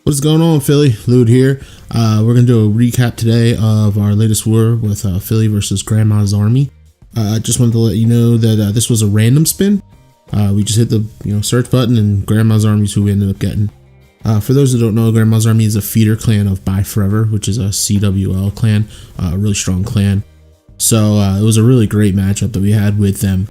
What's going on, Philly? Lude here. We're going to do a recap today of our latest war with Philly versus GrandMa's army. Just wanted to let you know that this was a random spin. We just hit the search button and GrandMa's army is who we ended up getting. For those who don't know, GrandMa's army is a feeder clan of Buy Forever, which is a CWL clan, a really strong clan. So it was a really great matchup that we had with them.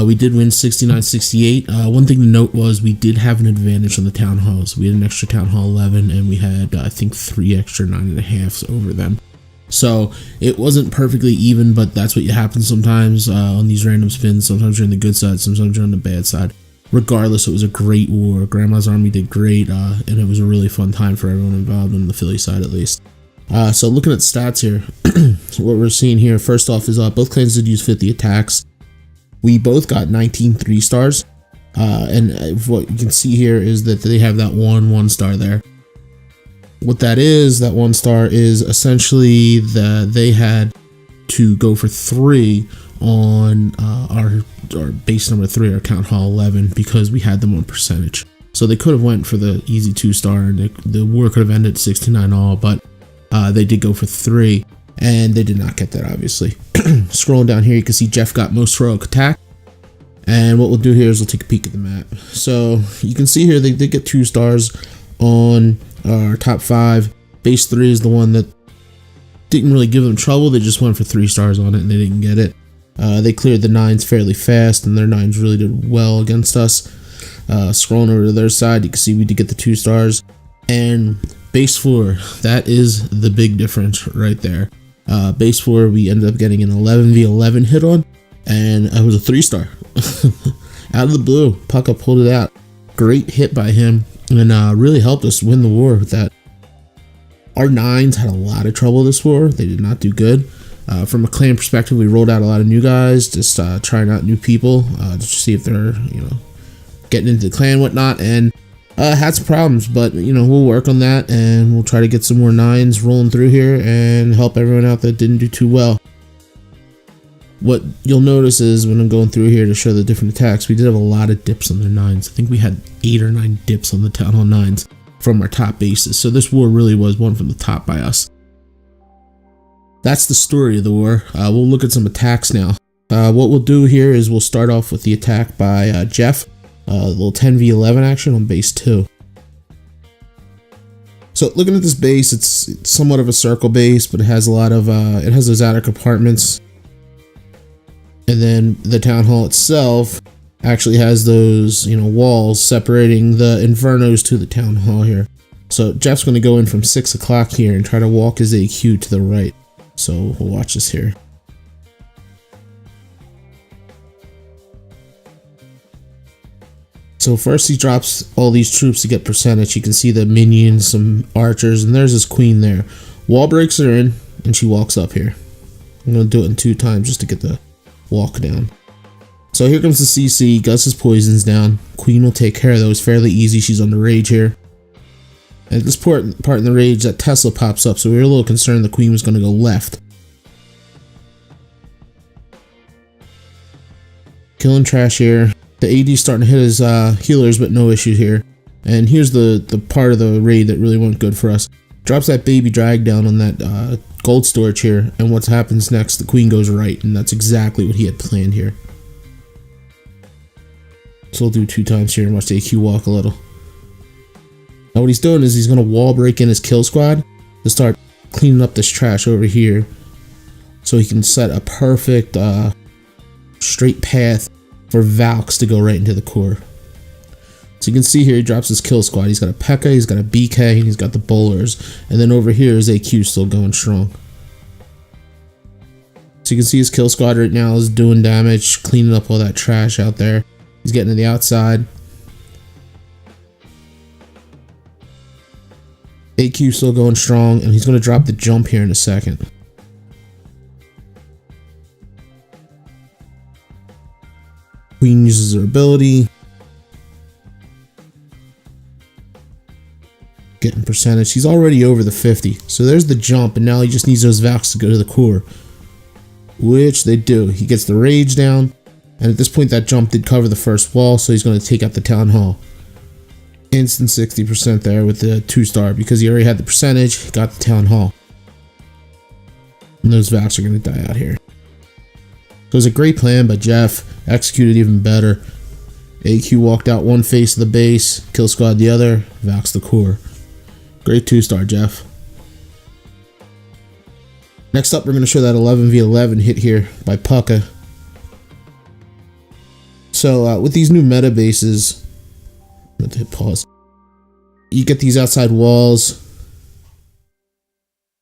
We did win 69-68. One thing to note was we did have an advantage on the town halls. We had an extra town hall 11 and we had I think 3 extra 9.5s over them. So it wasn't perfectly even, but that's what happens sometimes on these random spins. Sometimes you're on the good side, sometimes you're on the bad side. Regardless, it was a great war. GrandMa's army did great, and it was a really fun time for everyone involved on the Philly side at least. So looking at stats here, what we're seeing here first off is both clans did use 50 attacks. We both got 19 3-stars, and what you can see here is that they have that 1-1-star there. What that 1-star is essentially that they had to go for 3 on our base number 3, our count hall 11, because we had them on percentage. So they could have went for the easy 2-star, and the war could have ended 69 all, but they did go for 3. And they did not get that, obviously. Scrolling down here, you can see Jeff got most heroic attack. And what we'll do here is we'll take a peek at the map. So you can see here they did get 2 stars on our top 5. Base 3 is the one that didn't really give them trouble. They just went for 3 stars on it and they didn't get it. They cleared the 9s fairly fast, and their 9s really did well against us. Scrolling over to their side, you can see we did get the 2 stars. And base 4, that is the big difference right there. Base 4, we ended up getting an 11v11 hit on, and it was a 3-star. Out of the blue, Pucka pulled it out. Great hit by him, and really helped us win the war with that. Our 9s had a lot of trouble this war. They did not do good. From a clan perspective, we rolled out a lot of new guys, just trying out new people, just to see if they're getting into the clan and whatnot, and had some problems, but we'll work on that, and we'll try to get some more 9s rolling through here and help everyone out that didn't do too well. What you'll notice is when I'm going through here to show the different attacks, we did have a lot of dips on their 9s. I think we had 8 or 9 dips on the town hall 9s from our top bases, so this war really was won from the top by us. That's the story of the war. We'll look at some attacks now. What we'll do here is we'll start off with the attack by Jeff. A little 10v11 action on base 2. So looking at this base, it's somewhat of a circle base, but it has a lot of it has those attic apartments, and then the town hall itself actually has those walls separating the infernos to the town hall here. So Jeff's going to go in from 6 o'clock here and try to walk his AQ to the right. So we'll watch this here. So first he drops all these troops to get percentage. You can see the minions, some archers, and there's his queen there. Wall breaks her in, and she walks up here. I'm going to do it in 2 times just to get the walk down. So here comes the CC, Gus his poisons down. Queen will take care of those fairly easy. She's on the rage here. And at this part in the rage, that Tesla pops up, so we were a little concerned the queen was going to go left. Killing trash here. The AD's starting to hit his healers, but no issue here. And here's the part of the raid that really went good for us. Drops that baby drag down on that gold storage here, and what happens next, the queen goes right, and that's exactly what he had planned here. So we'll do 2 times here and watch the AQ walk a little. Now what he's doing is he's going to wall break in his kill squad to start cleaning up this trash over here, so he can set a perfect straight path for Valks to go right into the core. So you can see here he drops his kill squad. He's got a P.E.K.K.A, he's got a BK, and he's got the bowlers. And then over here his AQ still going strong. So you can see his kill squad right now is doing damage, cleaning up all that trash out there. He's getting to the outside. AQ still going strong, and he's going to drop the jump here in a second. Queen uses her ability. Getting percentage. He's already over the 50. So there's the jump, and now he just needs those Valks to go to the core, which they do. He gets the rage down, and at this point that jump did cover the first wall, so he's going to take out the town hall. Instant 60% there with the 2-star because he already had the percentage, got the town hall. And those Valks are going to die out here. So it was a great plan by Jeff, executed even better. AQ walked out one face of the base, kill squad the other, Valks the core. Great 2-star, Jeff. Next up, we're going to show that 11v11 hit here by Pucka. So with these new meta bases, I'm going to hit pause. You get these outside walls,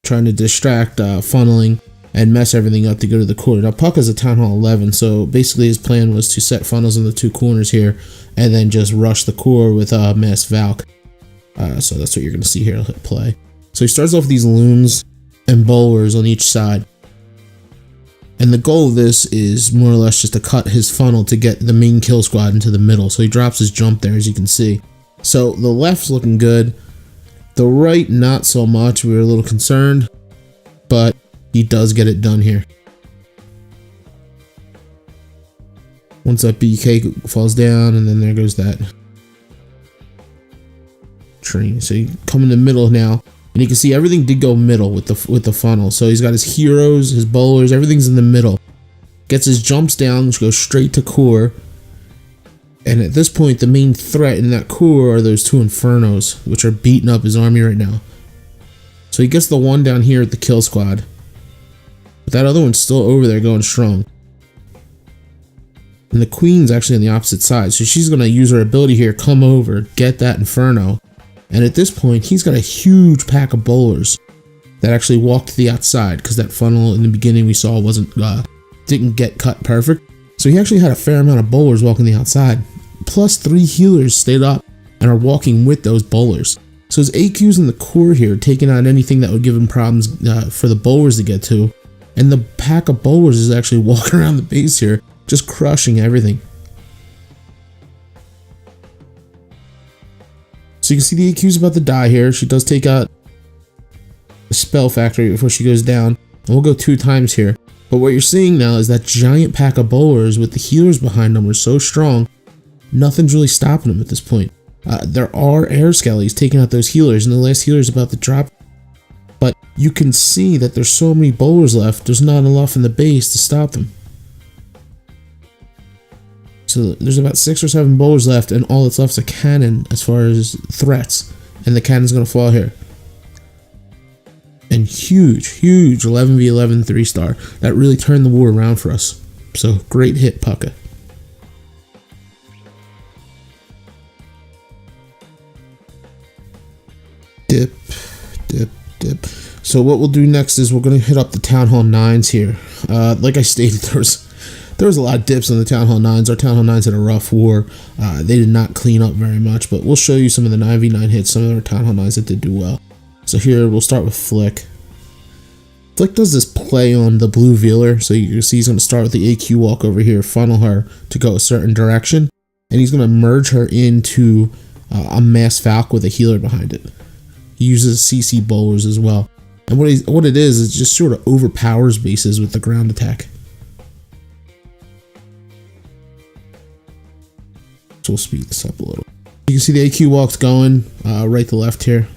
trying to distract funneling and mess everything up to go to the core. Now Pucka's a Town Hall 11, so basically his plan was to set funnels in the 2 corners here and then just rush the core with Mass Valk. So that's what you're going to see here. I'll hit play. So he starts off with these looms and bowlers on each side. And the goal of this is more or less just to cut his funnel to get the main kill squad into the middle. So he drops his jump there, as you can see. So the left's looking good. The right, not so much. We were a little concerned, but he does get it done here. Once that BK falls down, and then there goes that train. So you come in the middle now. And you can see everything did go middle with the funnel. So he's got his heroes, his bowlers, everything's in the middle. Gets his jumps down, which goes straight to core. And at this point, the main threat in that core are those 2 Infernos, which are beating up his army right now. So he gets the one down here at the kill squad. But that other one's still over there going strong. And the Queen's actually on the opposite side. So she's going to use her ability here, come over, get that Inferno. And at this point, he's got a huge pack of bowlers that actually walked to the outside because that funnel in the beginning we saw didn't get cut perfect. So he actually had a fair amount of bowlers walking the outside. Plus 3 healers stayed up and are walking with those bowlers. So his AQ's in the core here, taking out anything that would give him problems for the bowlers to get to. And the pack of bowlers is actually walking around the base here, just crushing everything. So you can see the AQ's about to die here. She does take out the spell factory before she goes down. And we'll go 2 times here. But what you're seeing now is that giant pack of bowlers with the healers behind them are so strong, nothing's really stopping them at this point. There are air skellies taking out those healers, and the last healer is about to drop. But you can see that there's so many bowlers left, there's not enough in the base to stop them. So there's about 6 or 7 bowlers left, and all that's left is a cannon as far as threats. And the cannon's going to fall here. And huge 11v11 3-star. That really turned the war around for us. So great hit, Pucka. Dip. So what we'll do next is we're going to hit up the Town Hall 9s here. Like I stated, there was a lot of dips on the Town Hall 9s. Our Town Hall 9s had a rough war. They did not clean up very much, but we'll show you some of the 9v9 hits, some of our Town Hall 9s that did do well. So here, we'll start with Flick. Flick does this play on the blue Veeler, so you can see he's going to start with the AQ walk over here, funnel her to go a certain direction, and he's going to merge her into a Mass Valk with a healer behind it. He uses CC bowlers as well. And what it is just sort of overpowers bases with the ground attack. So we'll speed this up a little. You can see the AQ walks going right to left here.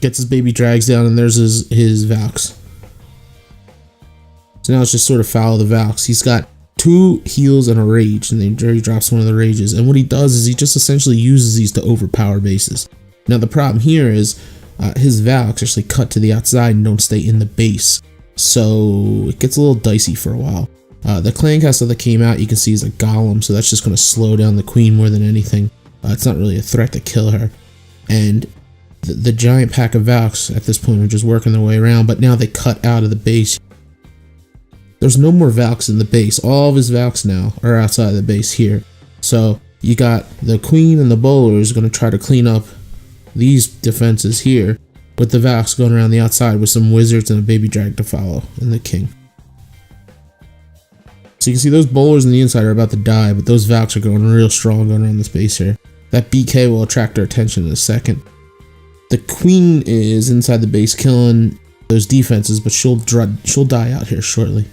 Gets his baby drags down, and there's his Valks. So now it's just sort of follow the Valks. He's got 2 heals and a rage, and then he drops one of the rages. And what he does is he just essentially uses these to overpower bases. Now the problem here is his Valks actually cut to the outside and don't stay in the base. So it gets a little dicey for a while. The clan castle that came out, you can see, is a golem, so that's just going to slow down the queen more than anything. It's not really a threat to kill her. And the giant pack of Valks at this point are just working their way around, but now they cut out of the base. There's no more Valks in the base. All of his Valks now are outside of the base here. So you got the queen and the bowlers going to try to clean up these defenses here, with the Valks going around the outside with some wizards and a baby drag to follow, and the king. So you can see those bowlers on the inside are about to die, but those Valks are going real strong going around this base here. That BK will attract our attention in a second. The queen is inside the base killing those defenses, but she'll die out here shortly.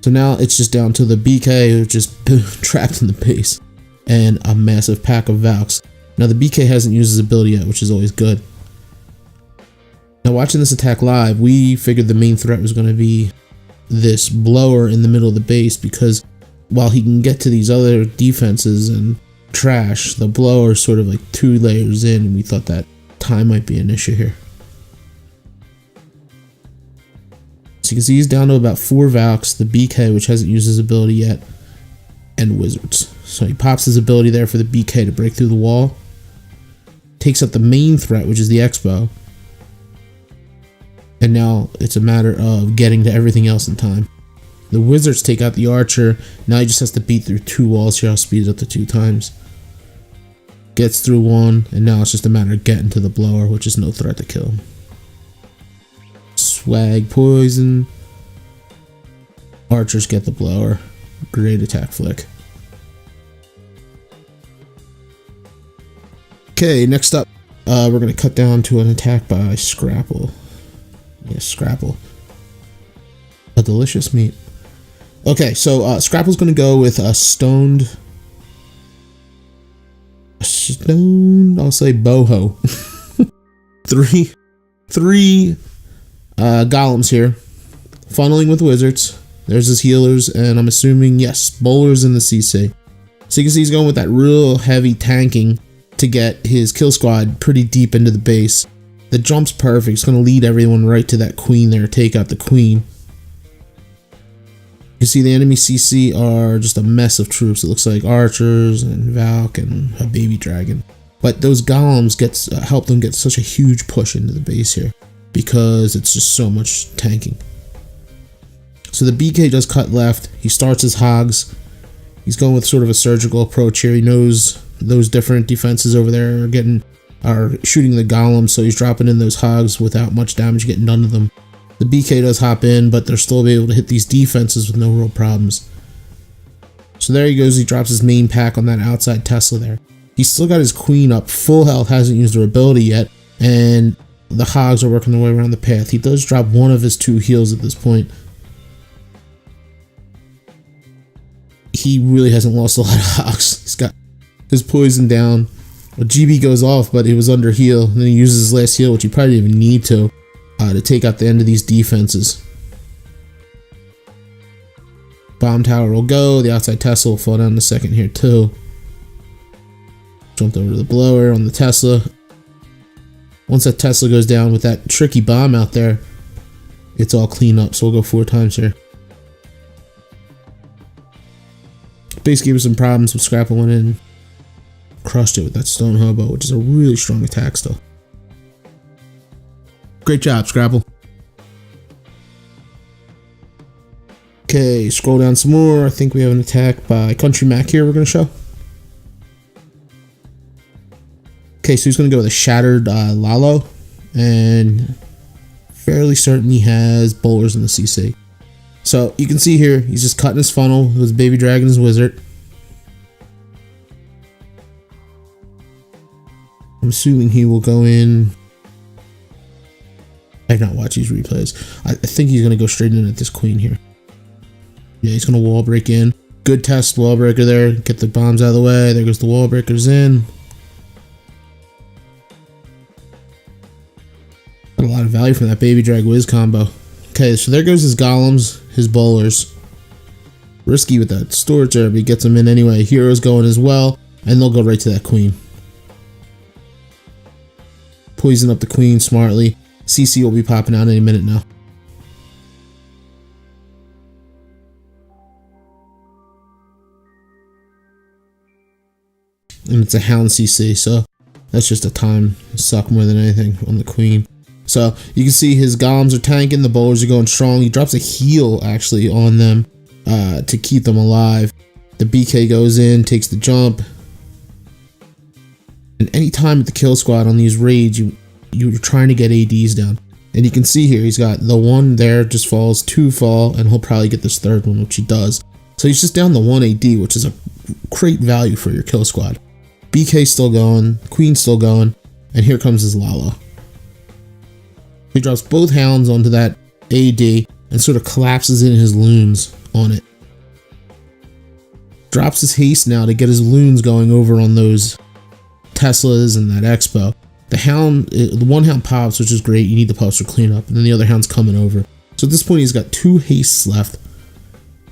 So now it's just down to the BK who's just trapped in the base. and a massive pack of Valks. Now the BK hasn't used his ability yet, which is always good. Now watching this attack live, we figured the main threat was going to be this blower in the middle of the base, because while he can get to these other defenses and trash, the blower is sort of like 2 layers in, and we thought that time might be an issue here. So you can see he's down to about 4 Valks, the BK, which hasn't used his ability yet, and Wizards. So he pops his ability there for the BK to break through the wall. Takes out the main threat, which is the X-Bow. And now it's a matter of getting to everything else in time. The Wizards take out the Archer. Now he just has to beat through 2 walls here. I'll speed it up to 2 times. Gets through 1, and now it's just a matter of getting to the blower, which is no threat to kill him. Swag poison. Archers get the blower. Great attack flick. Okay, next up, we're going to cut down to an attack by Scrapple. Yes, Scrapple. A delicious meat. Okay, so Scrapple's going to go with a stoned, I'll say boho. three golems here, funneling with Wizards. There's his healers, and I'm assuming, yes, bowlers in the CC. So you can see he's going with that real heavy tanking to get his kill squad pretty deep into the base. The jump's perfect. It's going to lead everyone right to that queen there, take out the queen. You see the enemy CC are just a mess of troops. It looks like archers and Valk and a baby dragon. But those golems help them get such a huge push into the base here, because it's just so much tanking. So the BK does cut left. He starts his hogs. He's going with sort of a surgical approach here. He knows those different defenses over there are shooting the golems, so he's dropping in those hogs without much damage, getting none of them. The BK does hop in, but they're still able to hit these defenses with no real problems. So there he goes. He drops his main pack on that outside Tesla there. He's still got his queen up, full health, hasn't used her ability yet, and the hogs are working their way around the path. He does drop one of his 2 heals at this point. He really hasn't lost a lot of hogs. He's got his poison down. A GB goes off, but it was under heal, and then he uses his last heal, which he probably didn't even need to take out the end of these defenses. Bomb tower will go. The outside Tesla will fall down in a second here too. Jumped over to the blower on the Tesla. Once that Tesla goes down with that tricky bomb out there, it's all clean up. So we'll go 4 times here. Base gave us some problems, but Scrapple went in, crushed it with that stone hobo, which is a really strong attack still. Great job, Scrapple. Okay, scroll down some more. I think we have an attack by Country Mac here we're going to show. Okay, so he's going to go with a Shattered Lalo, and fairly certain he has bowlers in the CC. So you can see here, he's just cutting his funnel with his baby dragon, his wizard. I'm assuming he will go in. I have not watched these replays. I think he's going to go straight in at this queen here. Yeah, he's going to wall break in. Good test wall breaker there. Get the bombs out of the way. There goes the wall breakers in. Got a lot of value from that baby drag whiz combo. Okay, so there goes his golems, his bowlers. Risky with that storage there, but he gets them in anyway. Heroes going as well, and they'll go right to that queen. Poison up the queen smartly. CC will be popping out any minute now. And it's a hound CC, so that's just a time suck more than anything on the queen. So you can see his golems are tanking, the bowlers are going strong. He drops a heal actually on them to keep them alive. The BK goes in, takes the jump. And anytime at the kill squad on these raids, you're trying to get ADs down. And you can see here, he's got the one there just falls, 2 fall, and he'll probably get this 3rd one, which he does. So he's just down the 1 AD, which is a great value for your kill squad. BK still going, Queen's still going, and here comes his Lalo. He drops both hounds onto that AD and sort of collapses in his loons on it. Drops his haste now to get his loons going over on those Teslas and that Expo. The hound, the one hound pops, which is great. You need the pops for cleanup, and then the other hound's coming over. So at this point, he's got 2 hastes left,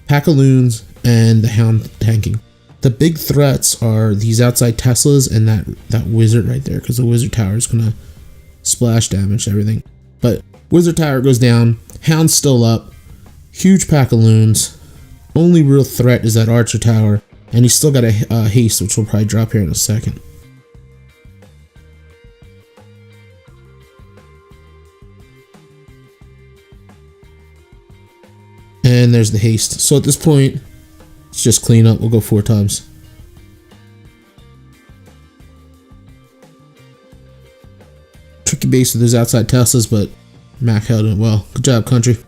pack of loons, and the hound tanking. The big threats are these outside Teslas and that wizard right there, because the wizard tower is gonna splash damage everything. But wizard tower goes down, hound's still up, huge pack of loons. Only real threat is that archer tower, and he's still got a haste, which will probably drop here in a second. And there's the haste. So at this point, it's just clean up. We'll go 4 times. Tricky base with those outside Teslas, but Mac held it well. Good job, country.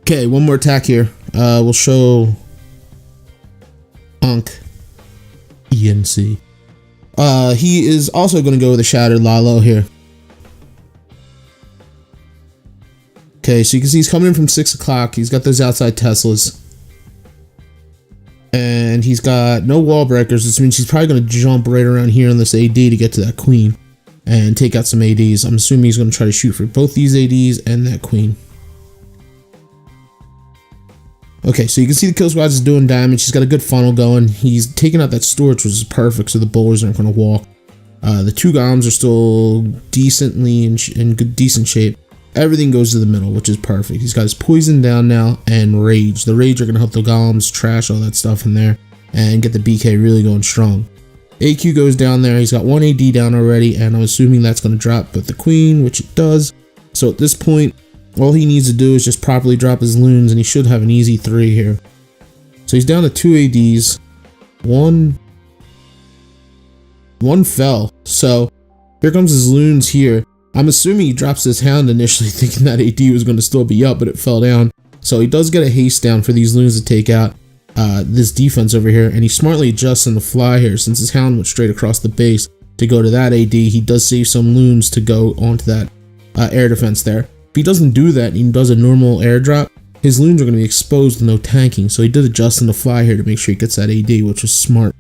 Okay, one more attack here. We'll show Unk ENC. He is also going to go with a Shattered Lalo here. Okay, so you can see he's coming in from 6 o'clock. He's got those outside Teslas. And he's got no wall breakers, which means he's probably going to jump right around here on this AD to get to that queen and take out some ADs. I'm assuming he's going to try to shoot for both these ADs and that queen. Okay, so you can see the kill squad is doing damage. He's got a good funnel going. He's taking out that storage, which is perfect, so the bowlers aren't going to walk. The 2 golems are still decently in decent shape. Everything goes to the middle, which is perfect. He's got his poison down now and rage. The rage are going to help the golems trash all that stuff in there and get the BK really going strong. AQ goes down there. He's got 1 AD down already, and I'm assuming that's going to drop with the queen, which it does. So at this point, all he needs to do is just properly drop his loons, and he should have an easy 3 here. So he's down to 2 ADs. One fell. So here comes his loons here. I'm assuming he drops his hound initially thinking that AD was going to still be up, but it fell down. So he does get a haste down for these loons to take out this defense over here, and he smartly adjusts on the fly here. Since his hound went straight across the base to go to that AD, he does save some loons to go onto that air defense there. If he doesn't do that and he does a normal airdrop, his loons are going to be exposed with no tanking. So he did adjust on the fly here to make sure he gets that AD, which was smart.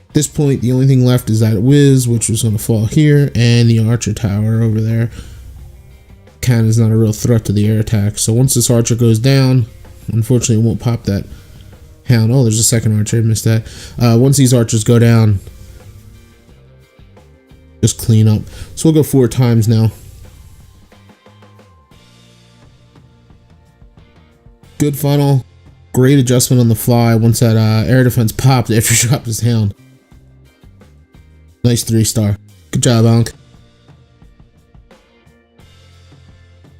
At this point, the only thing left is that Wiz, which was going to fall here, and the archer tower over there. Cannon's not a real threat to the air attack. So once this archer goes down, unfortunately it won't pop that hound. Oh, there's a second archer, I missed that. Once these archers go down, just clean up. So we'll go 4 times now. Good funnel. Great adjustment on the fly once that air defense popped after he dropped his hound. Nice 3-star. Good job, Ankh.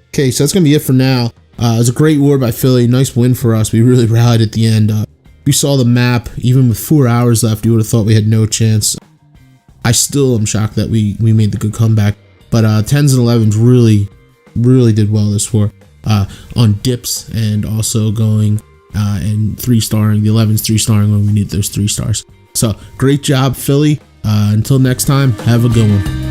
Okay, so that's going to be it for now. It was a great war by Philly. Nice win for us. We really rallied at the end. If you saw the map, even with 4 hours left, you would have thought we had no chance. I still am shocked that we made the good comeback. But 10s and 11s really did well this war. On dips and also going and 3-starring. The 11s 3-starring when we need those 3 stars. So, great job, Philly. Until next time, have a good one.